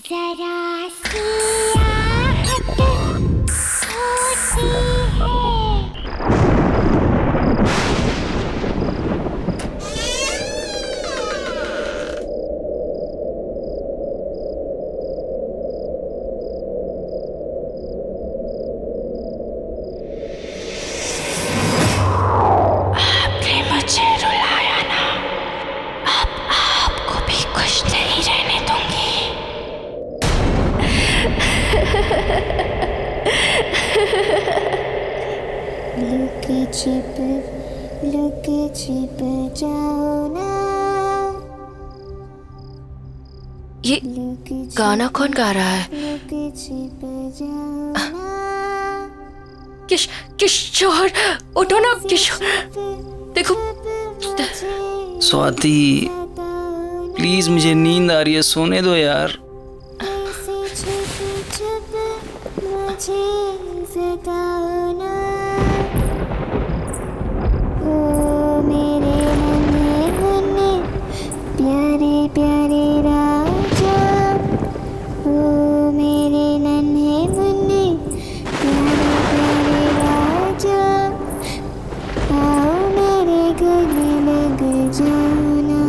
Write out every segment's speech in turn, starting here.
जरा सी आहट होती है। आपने मुझे रुलाया ना, अब आपको भी खुश नहीं रहने दूंगी। लुके छिप जाओ ना। ये गाना कौन गा रहा है? लुके छिप जाओ ना। किशोर, उठो ना किशोर, देखो। स्वाति, प्लीज मुझे नींद आ रही है, सोने दो यार। प्यारे प्यारे राजा, ओ मेरे नन्हे मुन्ने प्यारे प्यारे राजा, आओ मेरे गले लग जाओ ना।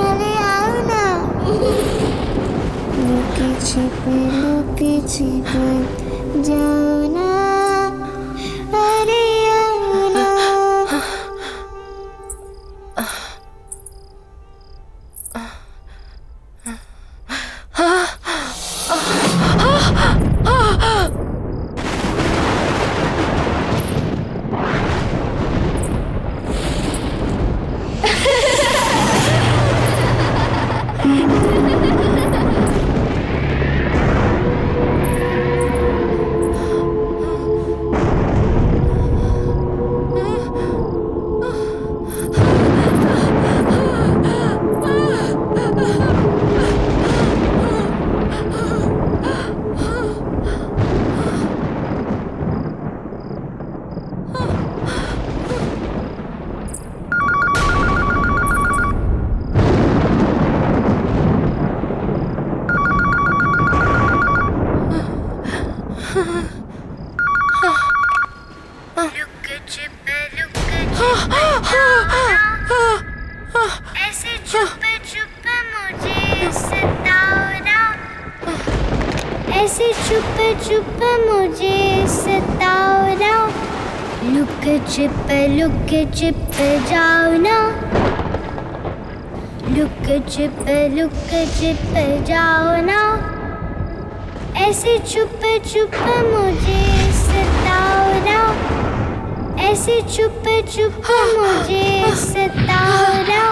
अरे आओ ना। लुके छिप जाओ ना। अरे आओ ना। ऐसे छुपे छुपे मुझे सताओ ना। ऐसे छुपे छुपे मुझे सताओ ना। लुक छिप जाओ ना। लुक छिप जाओ ना। ऐसे छुपे छुपे मुझे सताओ ना। ऐसे छुपे छुपे मुझे सताओ ना।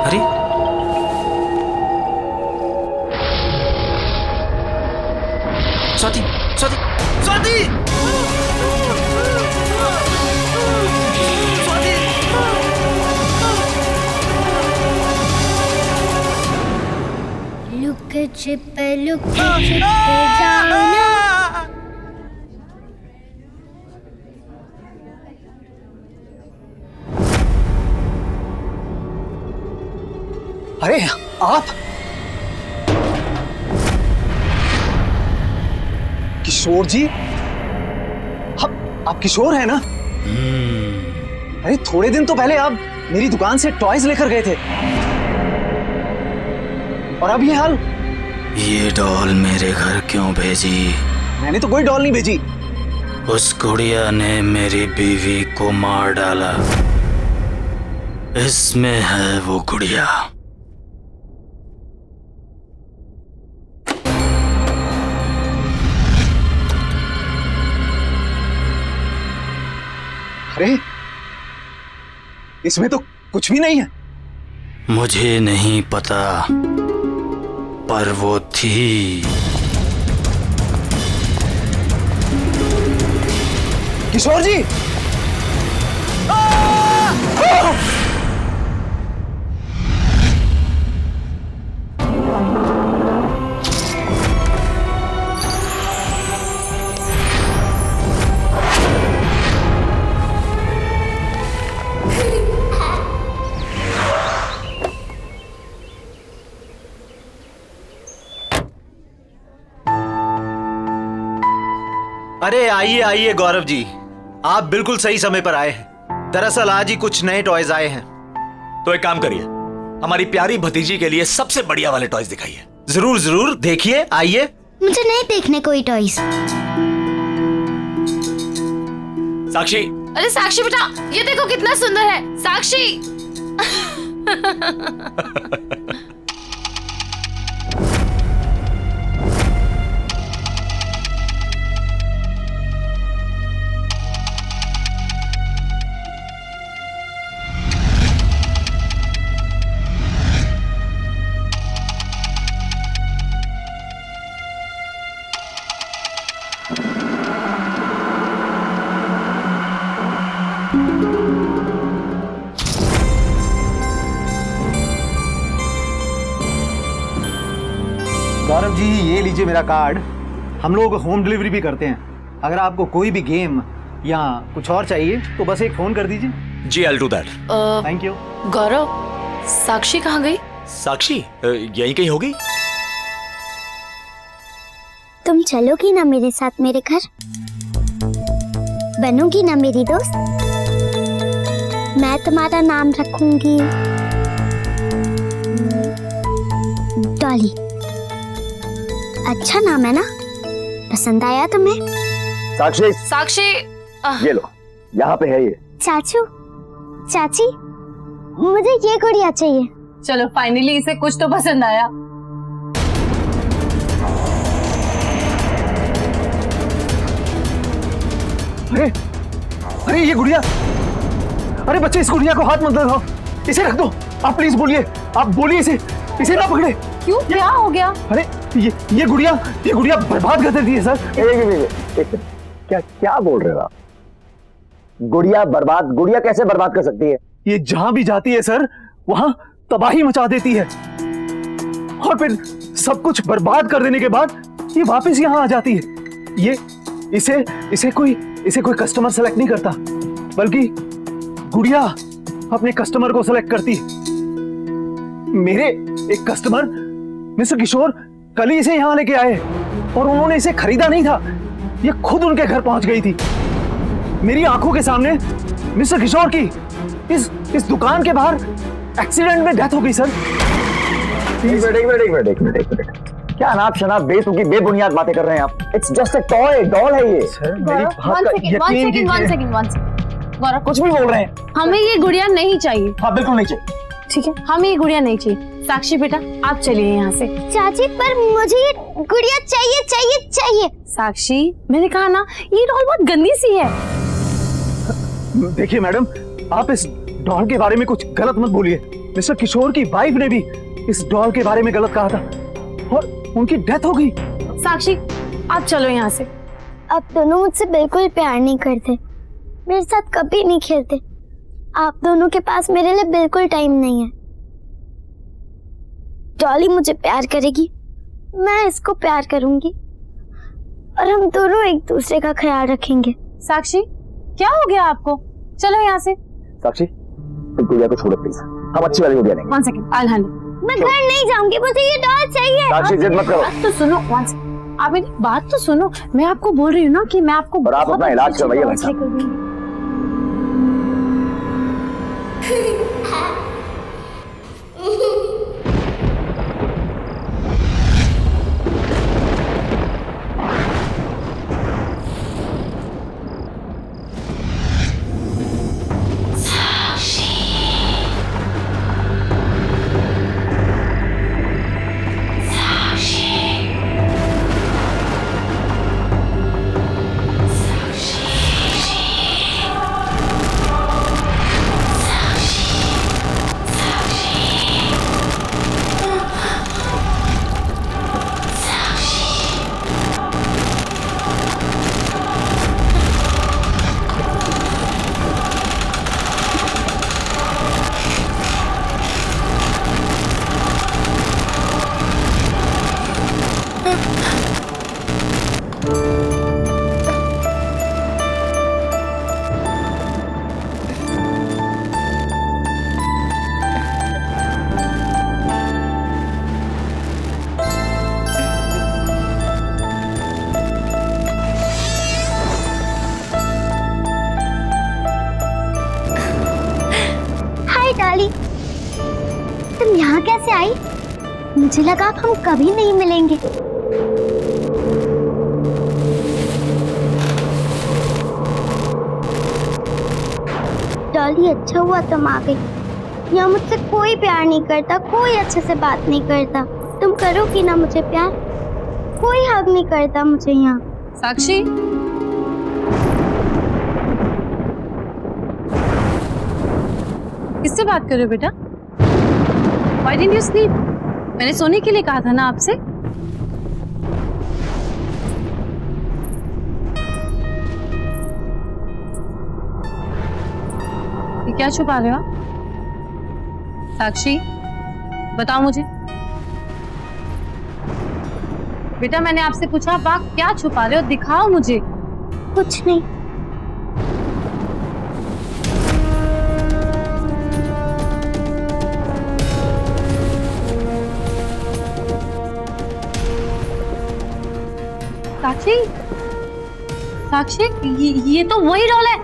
अरे स्वाति, स्वाति, स्वाति, स्वाति। लुक छिप जाओ ना। अरे आप किशोर जी, आप किशोर हैं ना? अरे थोड़े दिन तो पहले आप मेरी दुकान से टॉयज लेकर गए थे, और अब ये हाल। ये डॉल मेरे घर क्यों भेजी? मैंने तो कोई डॉल नहीं भेजी। उस गुड़िया ने मेरी बीवी को मार डाला। इसमें है वो गुड़िया। अरे इसमें तो कुछ भी नहीं है। मुझे नहीं पता, पर वो थी। किशोर जी, आइए आइए गौरव जी, आप बिल्कुल सही समय पर आए हैं। दरअसल आज ही कुछ नए टॉयज आए हैं। तो एक काम करिए, हमारी प्यारी भतीजी के लिए सबसे बढ़िया वाले टॉयज दिखाइए। जरूर जरूर, देखिए, आइए। मुझे नहीं देखने कोई टॉयज। साक्षी, अरे साक्षी बेटा, ये देखो कितना सुंदर है। साक्षी गौरव जी, ये लीजिए मेरा कार्ड। हम लोग होम डिलीवरी भी करते हैं। अगर आपको कोई भी गेम या कुछ और चाहिए तो बस एक फोन कर दीजिए। जी I will do that. Thank you. Gaurav, Sakshi कहाँ गई? साक्षी यहीं कहीं होगी। तुम चलोगी ना मेरे साथ मेरे घर? बनोगी ना मेरी दोस्त? मैं तुम्हारा नाम रखूंगी डॉली। अच्छा नाम है ना? पसंद आया तुम्हें? साक्षी, साक्षी ये लो, यहाँ पे है ये। चाचू, चाची, मुझे ये गुड़िया चाहिए। चलो फाइनली इसे कुछ तो पसंद आया। अरे अरे ये गुड़िया, अरे बच्चे इस गुड़िया को हाथ मत लगाओ, इसे रख दो। आप प्लीज बोलिए, आप बोलिए इसे ना पकड़े। क्यों, क्या हो गया? अरे ये गुड़िया बर्बाद कर देती है सर। एक क्या क्या बोल रहे हो आप? गुड़िया बर्बाद? गुड़िया कैसे बर्बाद कर सकती है? ये जहां भी जाती है सर, वहां तबाही मचा देती है, और फिर सब कुछ बर्बाद कर देने के बाद ये वापस यहां आ जाती है। ये इसे कोई कस्टमर सेलेक्ट नहीं करता, बल्कि गुड़िया अपने कस्टमर को सेलेक्ट करती है। मेरे एक कस्टमर मिस्टर किशोर कल ही इसे यहां लेके आए, और उन्होंने इसे खरीदा नहीं था, ये खुद उनके घर पहुंच गई थी। मेरी आंखों के सामने मिस्टर किशोर की इस दुकान के बाहर एक्सीडेंट में डेथ हो गई सर। एक मिनट। क्या अनाप शनाप बेतुकी बेबुनियाद बातें कर रहे हैं आप? It's just a toy, doll है ये। सर मेरी बात का यकीन कीजिए। गौरव, कुछ भी बोल रहे हैं। हमें ये गुड़िया नहीं चाहिए। हाँ बिल्कुल नहीं चाहिए। ठीक है, हमें ये गुड़िया नहीं चाहिए। साक्षी बेटा, आप चलिए यहाँ से। चाची, पर मुझे ये गुड़िया चाहिए। साक्षी, मैंने कहा ना, ये डॉल बहुत गंदी सी है। देखिए मैडम, आप इस डॉल के बारे में कुछ गलत मत बोलिए। मिस्टर किशोर की वाइफ ने भी इस डॉल के बारे में गलत कहा था, और उनकी डेथ हो गई। साक्षी, आप चलो यहाँ से। आप दोनों मुझसे बिल्कुल प्यार नहीं करते, मेरे साथ कभी नहीं खेलते। आप दोनों के पास मेरे लिए बिल्कुल टाइम नहीं है। डॉली मुझे प्यार करेगी, मैं इसको प्यार करूंगी, और हम दोनों एक दूसरे का ख्याल रखेंगे। साक्षी, क्या हो गया आपको? चलो यहाँ से। साक्षी, तुम गुड़िया को छोड़ो प्लीज, हम अच्छी वाली गुड़िया लेंगे। 1 सेकंड, I'll handle। मैं घर नहीं जाऊंगी, मुझे ये डॉल चाहिए। साक्षी जिद मत करो। बात तो सुनो, 1 सेकंड, आप मेरी बात तो सुनो। मैं आपको बोल रही हूँ ना कि मैं आपको और आप बहुत अपना इलाज अच्छी करवाइए डॉल भाई साहब। लेकर दूंगी। तुम यहाँ कैसे आई? मुझे लगा अब हम कभी नहीं मिलेंगे। डॉली, अच्छा हुआ तुम आ गई। यहाँ मुझसे कोई प्यार नहीं करता, कोई अच्छे से बात नहीं करता। तुम करोगी ना मुझे प्यार? कोई हक नहीं करता मुझे यहाँ। साक्षी, किससे बात कर रहे हो बेटा? Why didn't you sleep? मैंने सोने के लिए कहा था ना आपसे। ये क्या छुपा रहे हो आप? साक्षी, बताओ मुझे। बेटा, मैंने आपसे पूछा आप क्या छुपा रहे हो, दिखाओ मुझे। कुछ नहीं। साक्षी, साक्षी, ये तो वही डॉल है।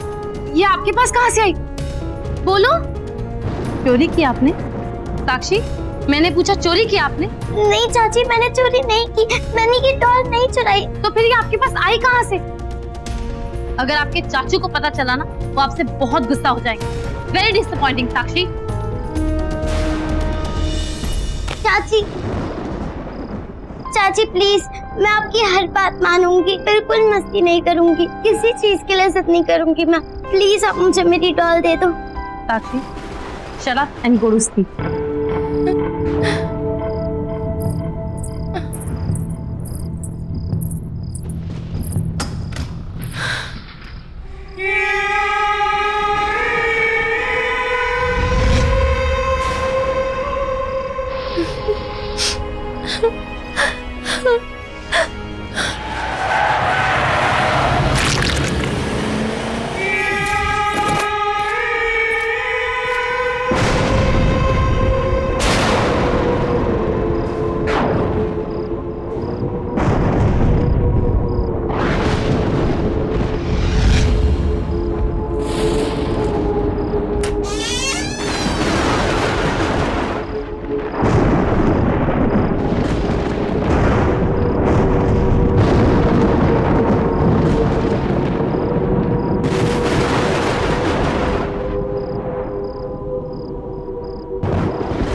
ये आपके पास कहाँ से आई? बोलो। चोरी की आपने? साक्षी, मैंने पूछा चोरी की आपने? नहीं चाची, मैंने चोरी नहीं की। मैंने ये डॉल नहीं चुराई। तो फिर ये आपके पास आई कहाँ से? अगर आपके चाचू को पता चला ना, वो आपसे बहुत गुस्सा हो जाएंगे। वेरी डिसअपॉइंटिंग साक्षी। चाची, चाची प्लीज, मैं आपकी हर बात मानूंगी, बिल्कुल मस्ती नहीं करूंगी, किसी चीज के लिए जिद नहीं करूंगी मैं। प्लीज आप मुझे मेरी डॉल दे दो। साक्षी, shut up and go to sleep.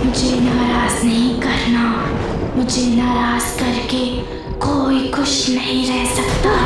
मुझे नाराज नहीं करना। मुझे नाराज करके कोई खुश नहीं रह सकता।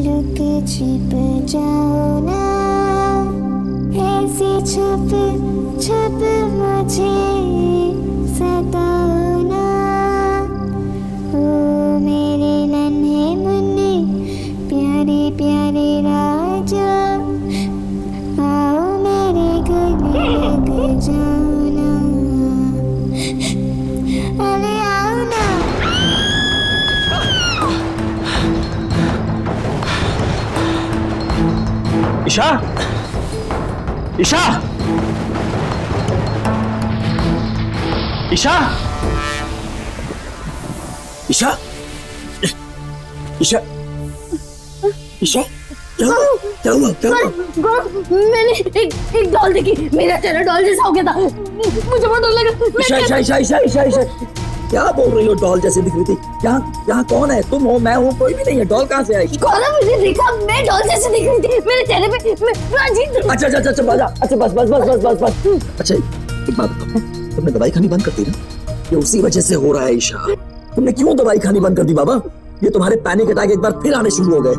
लुक छिप जाओ ना, ऐसे छुप छुप मुझे सताओ ना। ओ मेरे नन्हे मुन्ने प्यारे प्यारे राजा, आओ मेरे गले लग जाओ ना। अरे आओ ना। ईशा, ईशा, ईशा, ईशा, ईशा, ईशा, क्या हुआ? मैंने एक डॉल देखी, मेरा चेहरा डॉल जैसा हो गया था, मुझे बहुत डर लगा। ईशा, ईशा, ईशा, ईशा, ईशा, ईशा, क्या बोल रही हो? डॉल जैसे दिख रही थी। यहाँ कौन है? तुम हो, मैं हूँ, कोई भी नहीं है। डॉल कहाँ से आई? कौन है? मुझे देखा, मैं डॉल जैसे दिख रही थी, मेरे चेहरे पे अच्छा अच्छा अच्छा अच्छा, बस बस बस बस बस बस। अच्छा एक बात बताओ, तुमने दवाई खानी बंद कर दी ना? ये उसी वजह से हो रहा है ईशा। तुमने क्यों दवाई खानी बंद कर दी बाबा? ये तुम्हारे पैनिक अटैक एक बार फिर आने शुरू हो गए।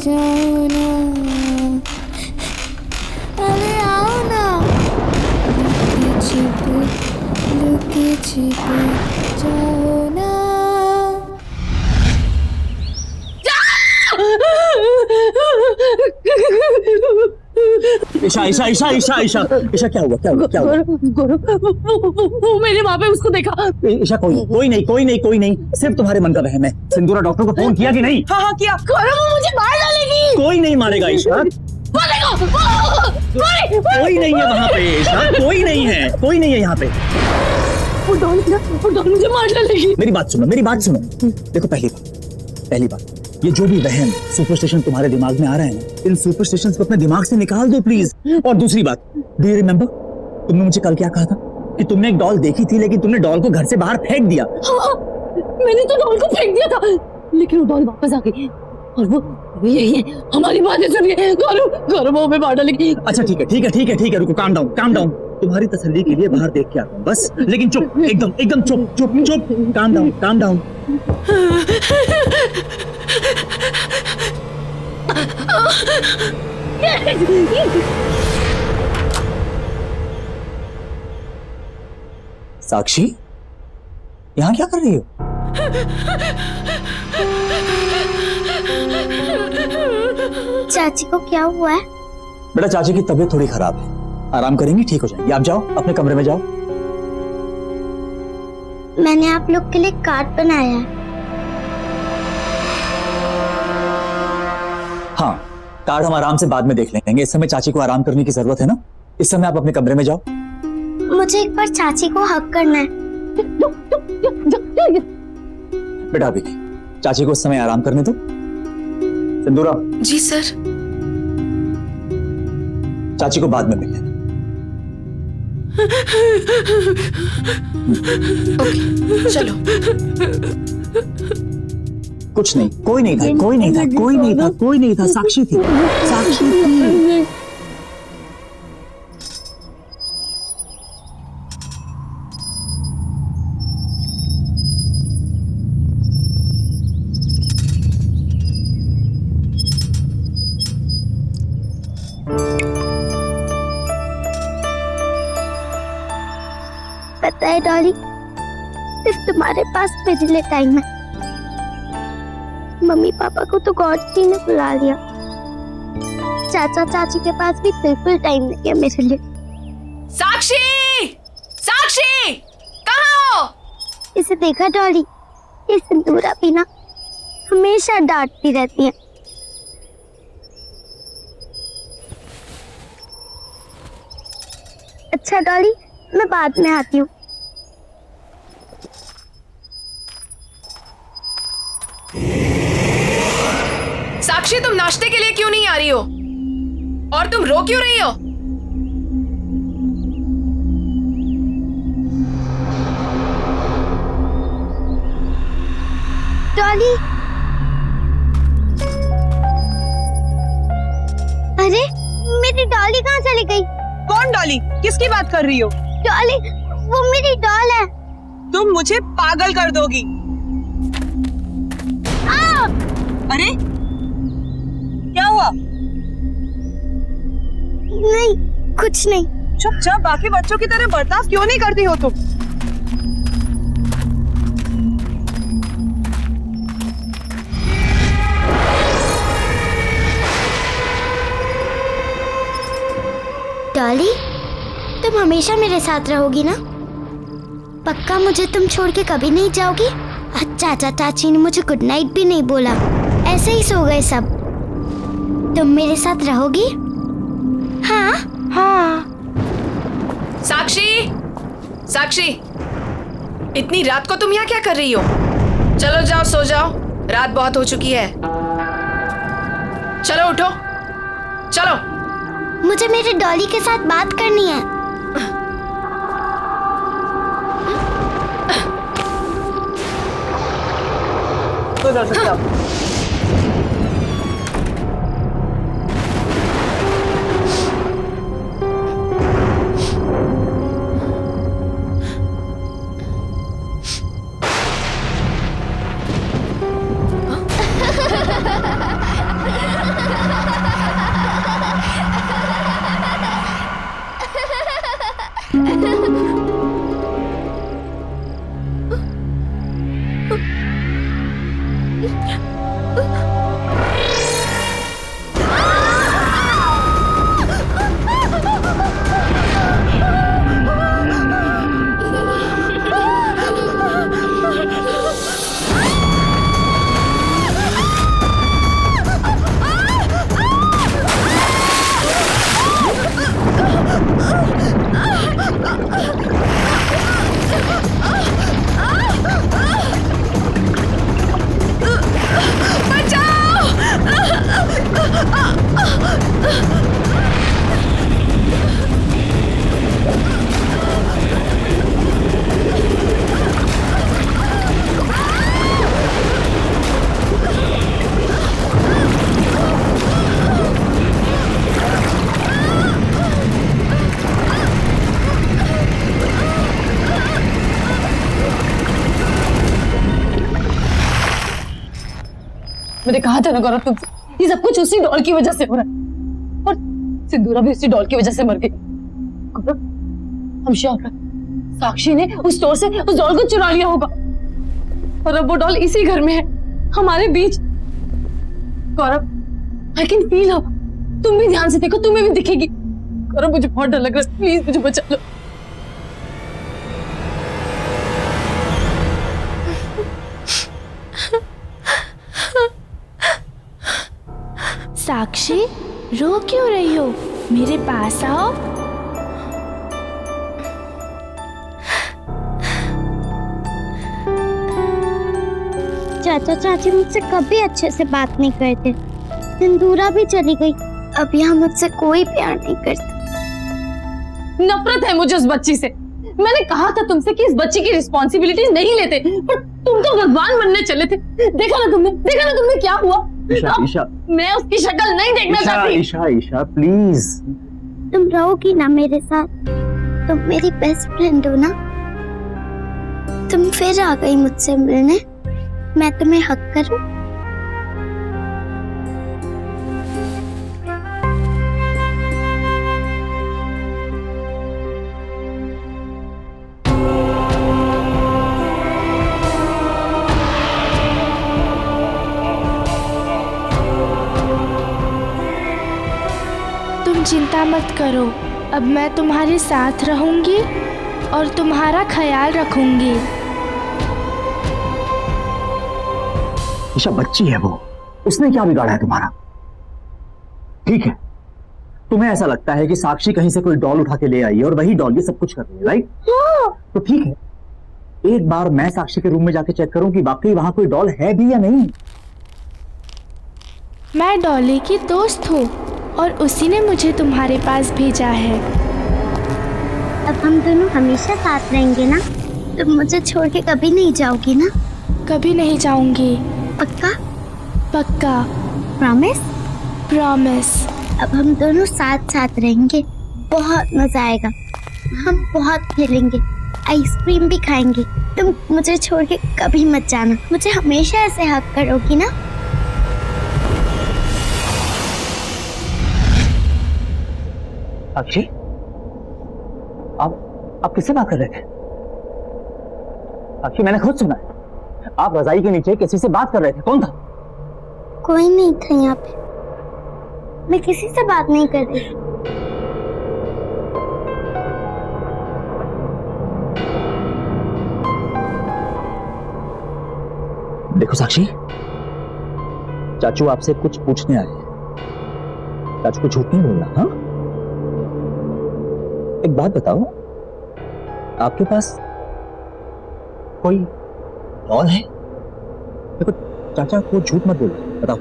जाओ ना, अरे आओ ना, लुके छिपे जाओ ना। ईशा ईशा ईशा ईशा ईशा ईशा क्या हुआ क्या हुआ क्या हुआ? वो मैंने वहां पे उसको देखा। ईशा कोई नहीं सिर्फ तुम्हारे मन का वहम है। सिंदूरा डॉक्टर को फोन किया कि नहीं? हाँ किया। गौरव वो मुझे मार डालेगी। कोई नहीं मारेगा ईशा। कोई नहीं है वहाँ पे ईशा, कोई नहीं है यहाँ पे। वो डॉल मुझे मार डालेगी। मेरी बात सुनो। देखो पहली बात ये जो भी वहम सुपरस्टिशन तुम्हारे दिमाग में आ रहा है ना, इन सुपरस्टिशंस को अपने दिमाग से निकाल दो प्लीज। और दूसरी बात, डू यू रिमेम्बर तुमने मुझे कल क्या कहा था कि तुमने एक डॉल देखी थी लेकिन तुमने डॉल को घर से बाहर फेंक दिया? हाँ, मैंने तो डॉल को फेंक दिया था लेकिन वो डॉल वापस आ गई और वो यही है। हमारी बातें सुनिए। गौरव वो हमें मार डालेगी। अच्छा ठीक है रुको, काम डाउन। तुम्हारी तसल्ली के लिए बाहर देख के आता हूँ बस। लेकिन चुप, एकदम चुप। Calm down. साक्षी, यहाँ क्या कर रही हो? चाची को क्या हुआ है? बेटा चाची की तबीयत थोड़ी खराब है, आराम करेंगी, ठीक हो जाएंगी। आप जाओ अपने कमरे में जाओ। मैंने आप लोग के लिए कार्ड बनाया है। हाँ, कार्ड हम आराम से बाद में देख लेंगे। इस समय चाची को आराम करने की जरूरत है ना। इस समय आप अपने कमरे में जाओ। मुझे एक बार चाची को हक करना है। बेटा अभी चाची को उस समय आराम करने दो। सिंदूरा। जी सर। चाची को बाद में मिल लेना। ओके, चलो। कुछ नहीं, कोई नहीं था। साक्षी थी। पता है डॉली, सिर्फ तुम्हारे पास मेरे लिए टाइम है। मम्मी पापा को तो गॉड जी ने बुला लिया। चाचा चाची के पास भी बिल्कुल टाइम नहीं है मेरे लिए। साक्षी कहाँ हो? इसे देखा डॉली, ये सिंदूरा भी ना हमेशा डांटती रहती है। अच्छा डॉली, मैं बाद में आती हूँ। साक्षी तुम नाश्ते के लिए क्यों नहीं आ रही हो? और तुम रो क्यों रही हो? डॉली, अरे मेरी डॉली कहाँ चली गई? कौन डॉली? किसकी बात कर रही हो? डॉली, वो मेरी डॉल है। तुम मुझे पागल कर दोगी। अरे क्या हुआ? नहीं, कुछ नहीं। चुपचाप बाकी बच्चों की तरह बर्ताव क्यों नहीं करती हो तुम? डॉली, तुम हमेशा मेरे साथ रहोगी ना? पक्का मुझे तुम छोड़ के कभी नहीं जाओगी? चाचा चाची ने मुझे गुड नाइट भी नहीं बोला, ऐसे ही सो गए सब। तुम मेरे साथ रहोगी? हाँ। साक्षी, इतनी रात को तुम यहाँ क्या कर रही हो? चलो जाओ, सो जाओ, रात बहुत हो चुकी है। चलो उठो, चलो। मुझे मेरे डॉली के साथ बात करनी है। तो जा सकते आप। मैंने कहा था ना गौरव तुमसे, ये सब कुछ उसी डॉल की वजह से हो रहा है, और सिंदूरा भी उसी डॉल की वजह से मर गई। गौरव, हम श्योर हैं साक्षी ने उस स्टोर से उस डॉल को चुरा लिया होगा, और अब वो डॉल इसी घर में है, हमारे बीच। गौरव, आई कैन फील हर। तुम भी ध्यान से देखो, तुम्हें भी दिखेगी। गौरव, मुझे बहुत डर लग रहा है, प्लीज मुझे बचा लो। साक्षी, रो क्यों रही हो? मेरे पास आओ। चाचा चाची मुझसे कभी अच्छे से बात नहीं करते। सिंदूरा भी चली गई, अब यहाँ मुझसे कोई प्यार नहीं करता। नफरत है मुझे उस बच्ची से। मैंने कहा था तुमसे कि इस बच्ची की रिस्पॉन्सिबिलिटीज नहीं लेते, पर तुम तो भगवान बनने चले थे। देखा ना तुमने क्या हुआ? ईशा, ईशा, मैं उसकी शक्ल नहीं देखना चाहती। ईशा, ईशा, प्लीज। तुम रहोगी ना मेरे साथ? तुम मेरी बेस्ट फ्रेंड हो ना? तुम फिर आ गई मुझसे मिलने, मैं तुम्हें हक करूं? तुम चिंता मत करो, अब मैं तुम्हारे साथ रहूंगी और तुम्हारा ख्याल रखूंगी। ईशा बच्ची है वो, उसने क्या बिगाड़ा है तुम्हारा? ठीक है, तुम्हें ऐसा लगता है कि साक्षी कहीं से कोई डॉल उठा के ले आई है और वही डॉल ये सब कुछ कर रही है, राइट? तो ठीक है, एक बार मैं साक्षी के रूम में जाके चेक करूं कि वाकई वहां कोई डॉल है भी या नहीं। मैं डॉली की दोस्त हूँ और उसी ने मुझे तुम्हारे पास भेजा है। अब हम दोनों हमेशा साथ रहेंगे ना? तुम मुझे छोड़ के कभी नहीं जाओगी ना? कभी नहीं जाऊंगी। पक्का? पक्का। प्रॉमिस? प्रॉमिस। अब हम दोनों साथ साथ रहेंगे, बहुत मजा आएगा। हम बहुत खेलेंगे, आइसक्रीम भी खाएंगे। तुम मुझे छोड़ के कभी मत जाना, मुझे हमेशा ऐसे हक करोगी ना? साक्षी, आप किससे बात कर रहे थे? साक्षी, मैंने खुद सुना है, आप रजाई के नीचे किसी से बात कर रहे थे। कौन था? कोई नहीं था यहाँ पे, मैं किसी से बात नहीं कर रही। देखो साक्षी, चाचू आपसे कुछ पूछने आए हैं। चाचू को झूठ नहीं बोलना, हाँ? एक बात बताओ, आपके पास कोई डॉल है? देखो चाचा को झूठ मत बोलो, बताओ।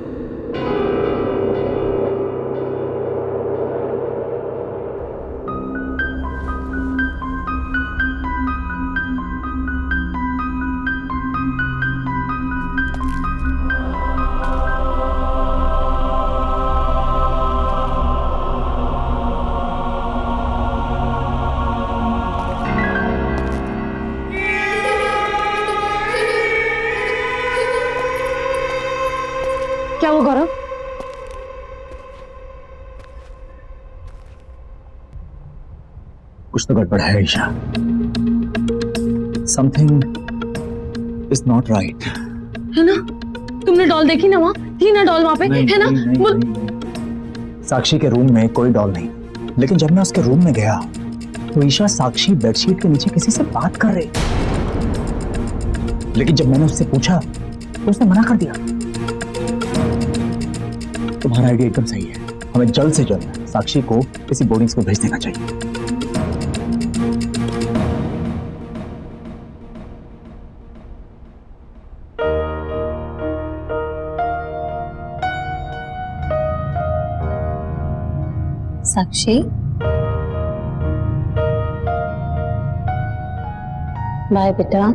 क्या वो गौरव? कुछ तो गड़बड़ है Isha. Something is not right. है ना? तुमने डॉल देखी ना? वहाँ थी ना डॉल, वहाँ पे है ना? साक्षी के रूम में कोई डॉल नहीं, लेकिन जब मैं उसके रूम में गया तो ईशा साक्षी बेडशीट के नीचे किसी से बात कर रही, लेकिन जब मैंने उससे पूछा तो उसने मना कर दिया। तुम्हारा आइडिया एकदम सही है, हमें जल्द से जल्द साक्षी को किसी बोर्डिंग स्कूल भेज देना चाहिए। साक्षी, बाय बेटा।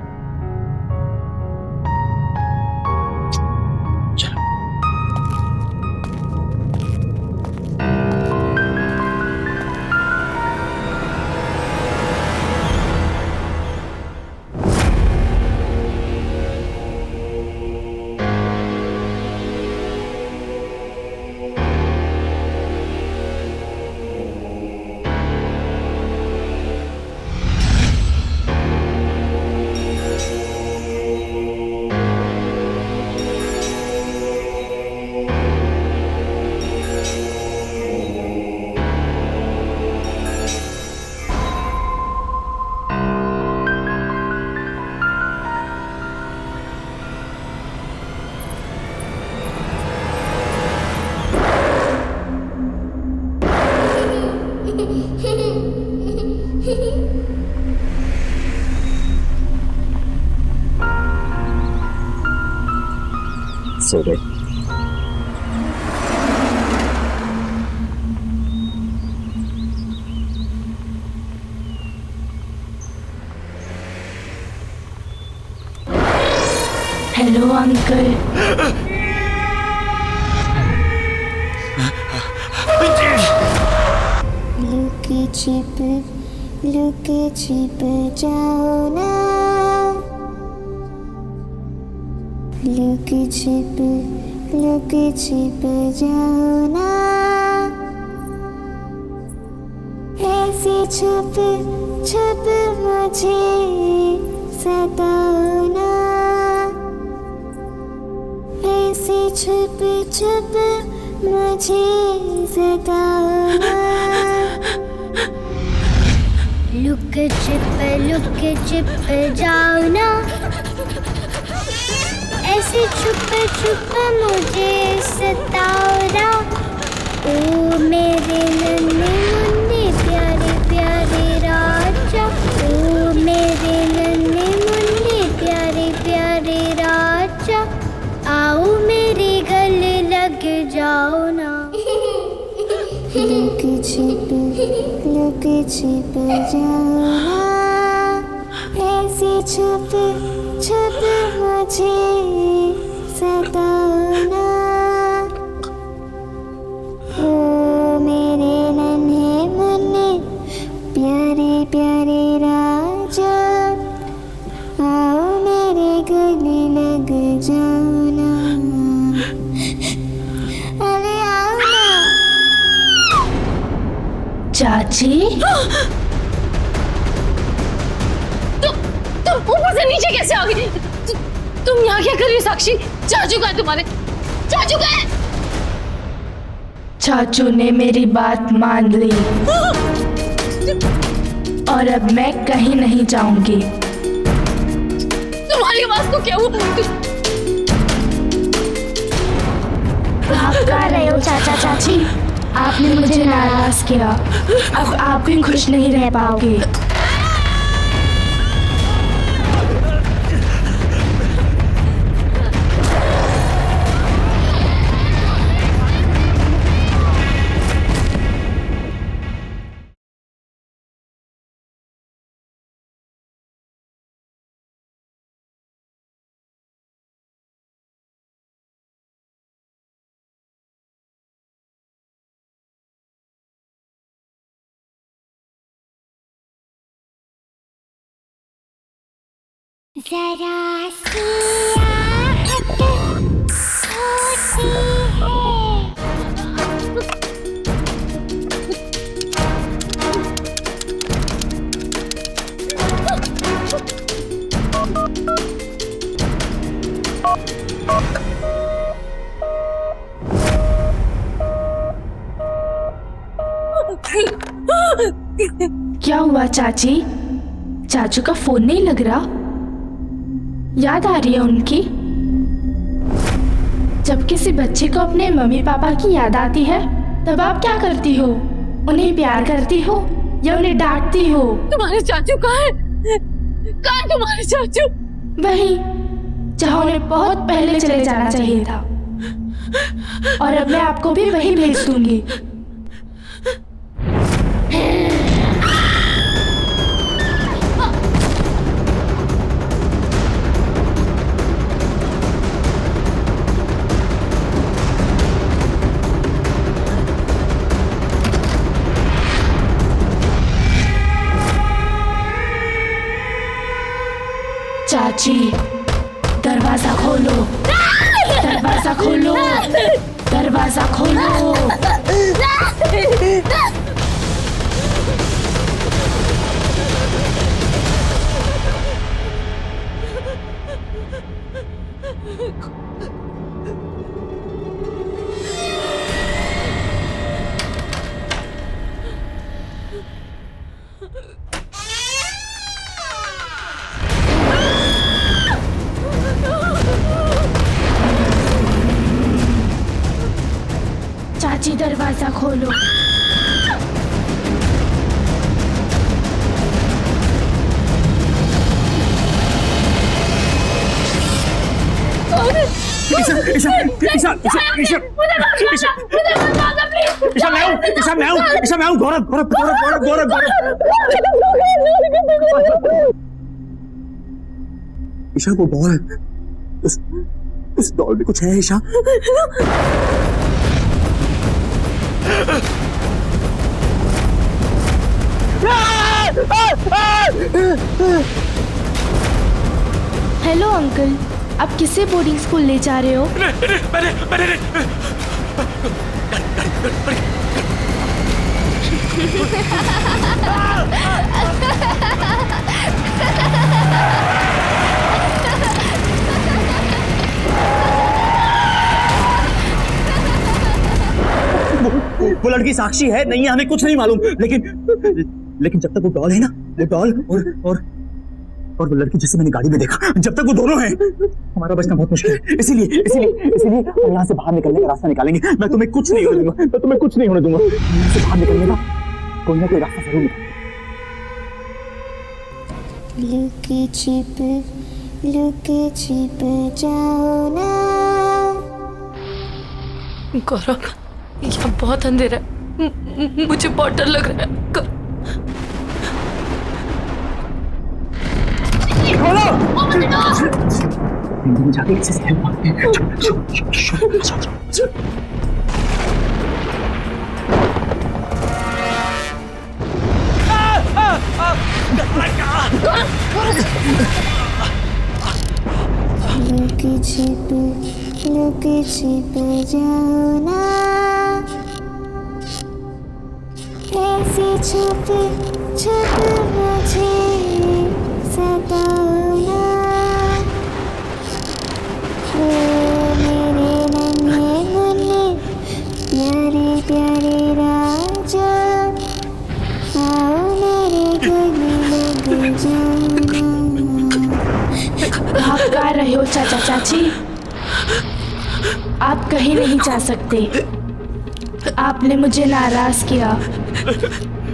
सो गए। Hello uncle. लुके छिप जाओ ना, लुके छिप जाओ ना, ऐसे छुप छुप मुझे सताओ ना, ऐसे छुप छुप मुझे सताओ ना। लुक छिप जाओ ना, ऐसे छुप छुप मुझे सताओ ना। ओ मेरे नन्हे मुन्ने प्यारे प्यारे राजा, ओ मेरे नन्हे मुन्ने प्यारे प्यारे राजा, आओ मेरे गले लग जाओ ना। लुक छिप जाओ ना, ऐसे छुप छुप मुझे सताओ ना। ओ मेरे नन्हे मुन्ने प्यारे प्यारे राजा, आओ मेरे गले लग जाओ ना। अरे आओ ना। चाची, तुम ऊपर से नीचे कैसे आ गई? तुम यहाँ क्या कर रही हो साक्षी? चाचू का है तुम्हारे? चाचू का है? चाचू ने मेरी बात मान ली और अब मैं कहीं नहीं जाऊंगी। तुम्हारी आवाज को क्या हुआ? आप कह रहे हो चाचा चाची? आपने मुझे नाराज किया, अब आप भी खुश नहीं रह पाओगे। जरा सी आहट होती है। क्या हुआ चाची? चाचू का फोन नहीं लग रहा? याद आ रही है उनकी? जब किसी बच्चे को अपने मम्मी पापा की याद आती है तब आप क्या करती हो? उन्हें प्यार करती हो या उन्हें डांटती हो? तुम्हारे चाचू कहाँ है? कहाँ है तुम्हारे चाचू? वहीं जहाँ उन्हें बहुत पहले चले जाना चाहिए था, और अब मैं आपको भी वहीं भेज दूंगी। चाची, दरवाजा खोलो, दरवाजा खोलो, दरवाजा खोलो। चाची, दरवाजा खोलो। अरे ईशा ईशा ईशा ईशा ईशा ईशा मैं हूँ ईशा मैं हूँ ईशा मैं हूँ गौरव गौरव गौरव गौरव गौरव ईशा वो डॉल है उस डॉल में कुछ है ईशा हेलो अंकल, आप किसे बोर्डिंग स्कूल ले जा रहे हो? वो लड़की साक्षी है नहीं है हमें कुछ नहीं मालूम, लेकिन जब तक वो डॉल है ना, वो डॉल और वो लड़की जिसे मैंने गाड़ी में देखा, जब तक वो दोनों हैं हमारा बचना बहुत मुश्किल है। इसीलिए हम यहाँ से बाहर निकलने का रास्ता निकालेंगे। मैं तुम्हें कुछ नहीं होने दूंगा, मैं तुम्हें कुछ नहीं होने दूंगा। यहाँ से बाहर निकलने का कोई ना कोई रास्ता जरूर निकालेंगे। लुके छिप जाओ ना। गौरव, यहाँ बहुत अंधेरा है, मुझे बहुत डर लग रहा है। जाके किसी से हेल्प मांगते हैं। लुके छिप जाओ ना, ऐसे छुप छुप मुझे सताओ ना। ओ मेरे नन्हे मुन्ने प्यारे प्यारे राजा, आओ मेरे गले लग जाओ ना। आप गा रहे हो चाचा चाची? आप कहीं नहीं जा सकते। आपने मुझे नाराज किया,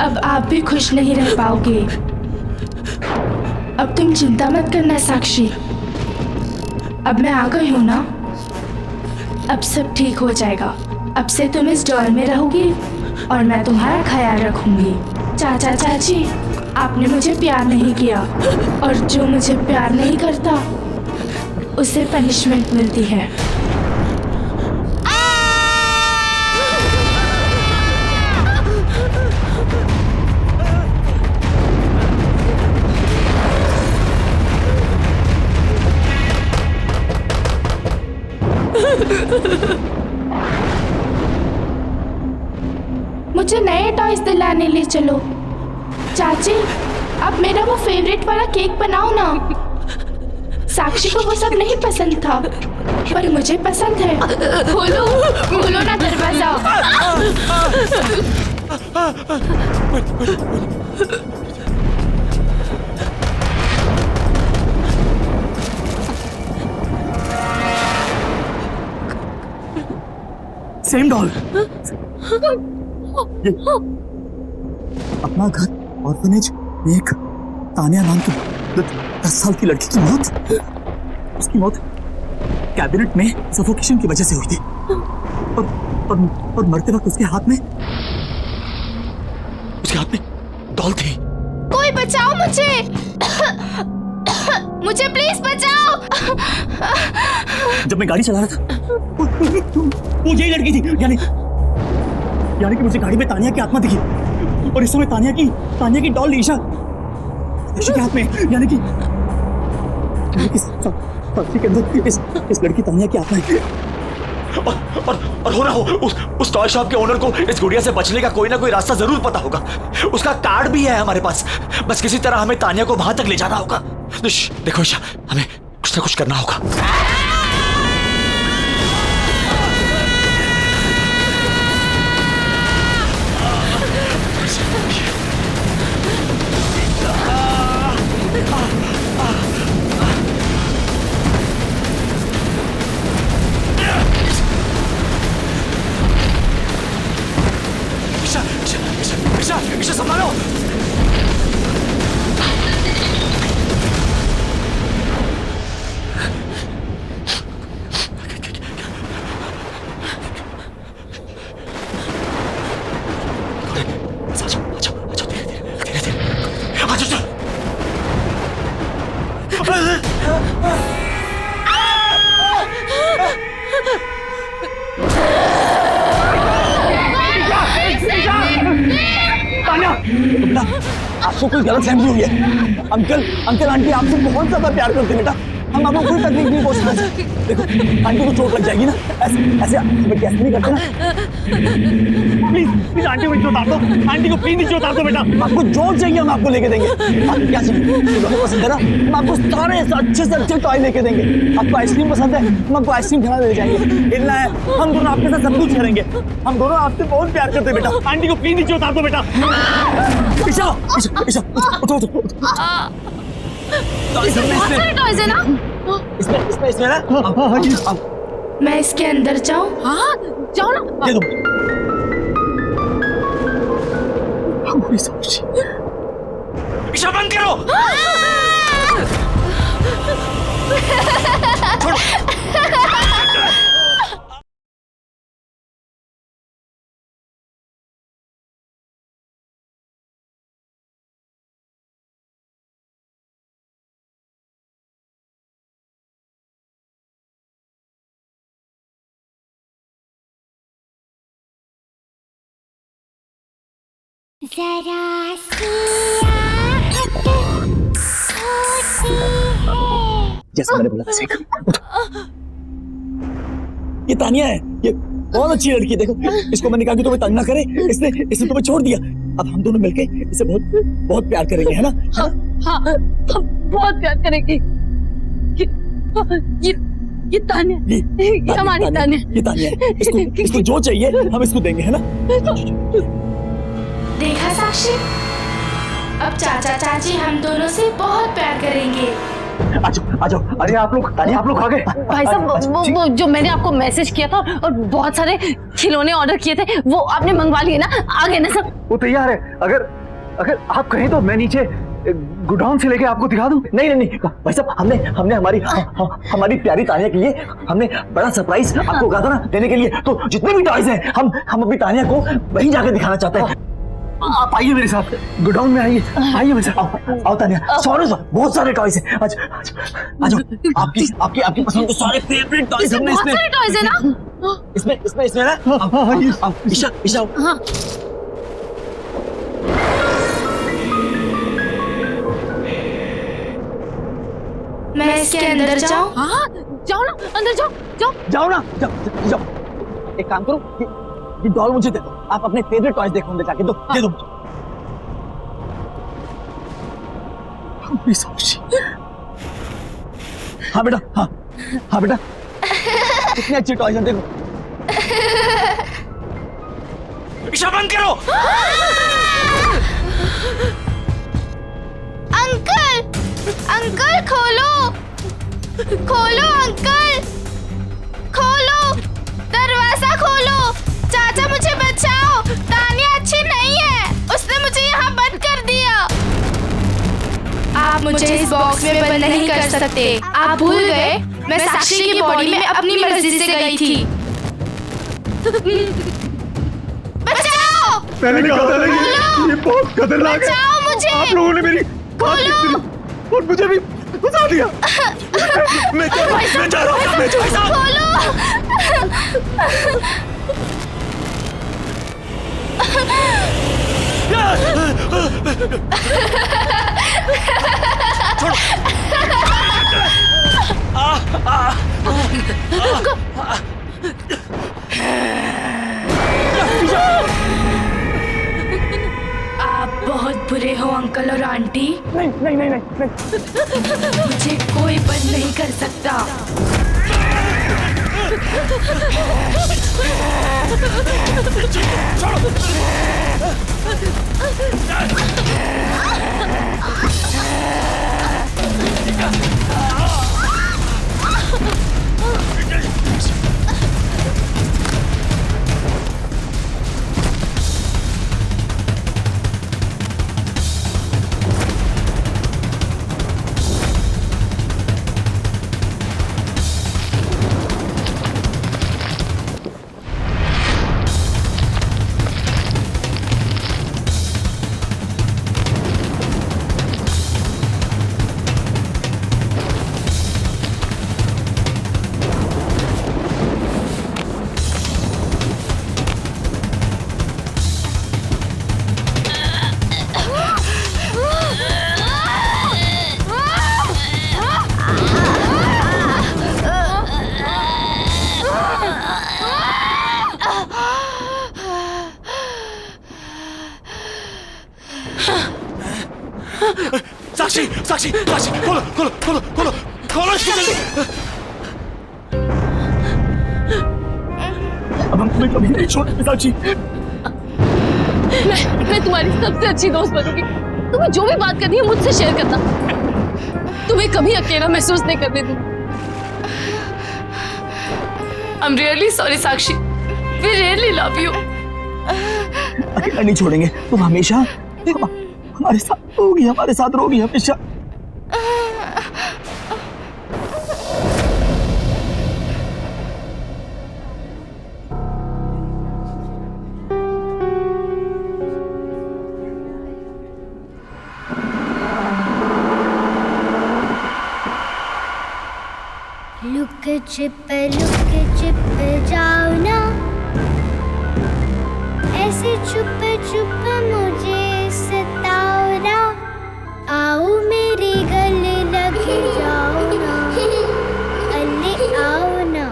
अब आप भी खुश नहीं रह पाओगे। अब तुम चिंता मत करना साक्षी, अब मैं आ गई हूँ ना, अब सब ठीक हो जाएगा। अब से तुम इस डॉल में रहोगी और मैं तुम्हारा ख्याल रखूंगी। चाचा चाची, आपने मुझे प्यार नहीं किया और जो मुझे प्यार नहीं करता उसे पनिशमेंट मिलती है। मुझे नए टॉयज दिलाने ले चलो। चाची, अब मेरा वो फेवरेट वाला केक बनाओ ना। साक्षी को वो सब नहीं पसंद था, पर मुझे पसंद है। खोलो खोलो ना दरवाजा। Same doll. अपना घर ऑर्फनेज में एक तानिया नाम की 10 साल की लड़की की मौत, उसकी मौत कैबिनेट में सफोकेशन की वजह से हुई थी और मरते वक्त उसके हाथ में डॉल थी। कोई बचाओ मुझे। मुझे प्लीज बचाओ। जब मैं गाड़ी चला रहा था वो यही लड़की थी, यानी कि मुझे गाड़ी में तानिया की आत्मा दिखी और इस समय तानिया की डॉल ईशा के हाथ में, यानी कि साक्षी के अंदर इस लड़की तानिया की आत्मा है। और हो ना हो उस टॉय शॉप के ओनर को इस गुड़िया से बचने का कोई ना कोई रास्ता जरूर पता होगा। उसका कार्ड भी है हमारे पास, बस किसी तरह हमें तानिया को वहां तक ले जाना होगा। देखो ईशा, हमें कुछ ना कुछ करना होगा। ईशा संभालो। देखो बेटा, आपको कोई गलतफहमी हुई है। अंकल आंटी आपसे बहुत ज्यादा प्यार करते हैं बेटा। हम आपको कोई तकलीफ नहीं पहुंचा सकते। देखो आंटी को चोट लग जाएगी ना, ऐसे हमें कैसे नहीं करते ना। प्लीज आंटी को नीचे उतार दो, आंटी को प्लीज नीचे उतार दो बेटा। आपको जो चाहिए हम आपको लेके देंगे। आपको क्या चाहिए तुम्हें पसंद है ना, हम आपको सारे अच्छे से अच्छे टॉय लेके देंगे। आपको आइसक्रीम पसंद है, हम आपको आइसक्रीम खाना ले जाएंगे। इतना है, हम दोनों आपके साथ सब कुछ करेंगे। हम दोनों आपसे बहुत प्यार करते हैं बेटा। आंटी को प्लीज नीचे उतार दो बेटा। ईशा उठो। बहुत सारे टॉयज है ना? इसमें ना मैं इसके अंदर जाऊं? हाँ जाओ ना। दे दो। ईशा बंद करो। जरा सी आहट होती है। जैसा मैंने बोला वैसे ये तानिया है, ये बहुत अच्छी लड़की है। देखो इसको मैंने कहा कि तुम्हें तंग ना करे, इसने तुम्हें छोड़ दिया। अब हम दोनों मिलके इसे बहुत प्यार करेंगे, है ना? हाँ हम बहुत प्यार करेंगे। ये तानिया, ये हमारी तानिया। ये तानिया है। इसको जो चाहिए हम इसको देंगे, है ना? देखा साक्षी, अब चाचा चाची हम दोनों से बहुत प्यार करेंगे। आ जाओ। अरे आप लोग आ गए। भाई साहब वो जो मैंने आपको मैसेज किया था और बहुत सारे खिलौने ऑर्डर किए थे वो आपने मंगवा लिए ना? आ गए ना सब? वो तैयार है। अगर आप कहें तो मैं नीचे गोडाउन से लेके आपको दिखा दूं। नहीं भाई साहब, हमने हमारी प्यारी तानिया के लिए हमने बड़ा सरप्राइज आपको कहा था ना देने के लिए। तो जितने भी टॉयज हैं हम अपनी तानिया को वहीं जाकर दिखाना चाहते हैं। आप आइए मेरे साथ, गोडाउन में आइए मेरे साथ। आओ तानिया, सॉरी बहुत सारे टॉयज हैं। आ जाओ। आपकी पसंद के सारे फेवरेट टॉयज हमने बहुत सारे टॉयज है ना? इसमें ना। ईशा हाँ मैं इसके अंदर जाऊं? हाँ जाओ ना, अंदर जाओ। जाओ। एक काम करो, ये डॉल मुझे दे दो। आप अपने फेवरेट टॉयज देखो अंदर जाके। दे दो। हाँ बेटा कितने अच्छे टॉयज हैं देखो। ईशा बंद करो। अंकल खोलो अंकल, खोलो दरवाजा खोलो। चाचा मुझे बचाओ, तानिया अच्छी नहीं है, उसने मुझे यहाँ बंद कर दिया। आप मुझे इस बॉक्स में बंद नहीं कर सकते। आप भूल गए मैं साक्षी की बॉडी में अपनी मर्जी से गई थी। बचाओ, मैंने कहा था ना ये बहुत खतरनाक है। बचाओ मुझे। आप लोगों ने मेरी बात नहीं सुनी और मुझे भी फंसा दिया। मैं जा रहा हूँ। खोलो। आप बहुत बुरे हो अंकल और आंटी। नहीं। मुझे कोई बंद नहीं कर सकता। साक्षी साक्षी खोलो खोलो खोलो खोलो खोलो इसको जल्दी। अब हम तुम्हें कभी नहीं छोड़ेंगे साक्षी। मैं तुम्हारी सबसे अच्छी दोस्त बनूंगी। तुम्हें जो भी बात करनी है मुझसे शेयर करना। तुम्हें कभी अकेला महसूस नहीं करने दूंगी। I'm really sorry Sakshi. We really love you। अकेला नहीं छोड़ेंगे, तुम हमेशा हमारे साथ रहोगी हमेशा। लुक छिप जाओ ना, ऐसे छुप मुझे सताओ ना, आओ मेरे गले लग जाओ ना, अल्ले आओ ना।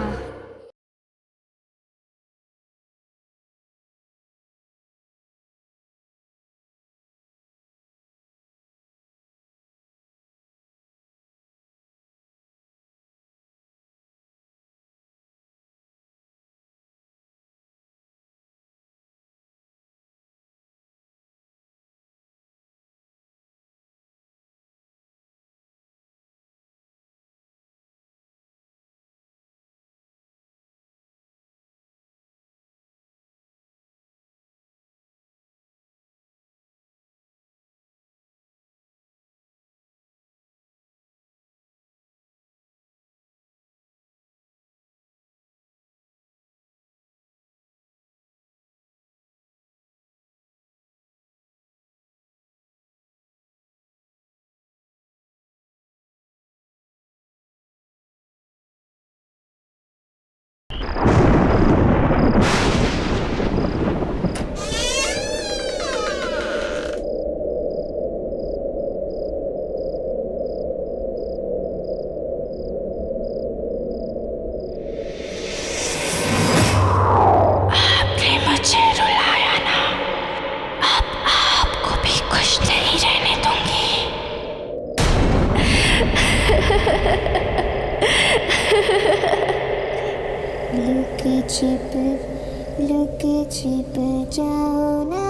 लुके छिप जाओ ना।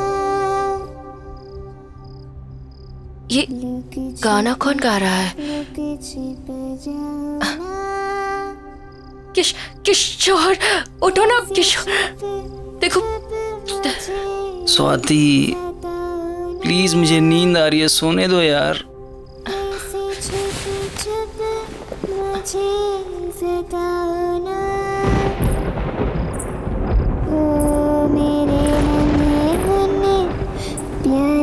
ये गाना कौन गा रहा है? किशोर, उठो ना किशोर, देखो। स्वाति प्लीज, मुझे नींद आ रही है, सोने दो यार। मेरे मन प्यार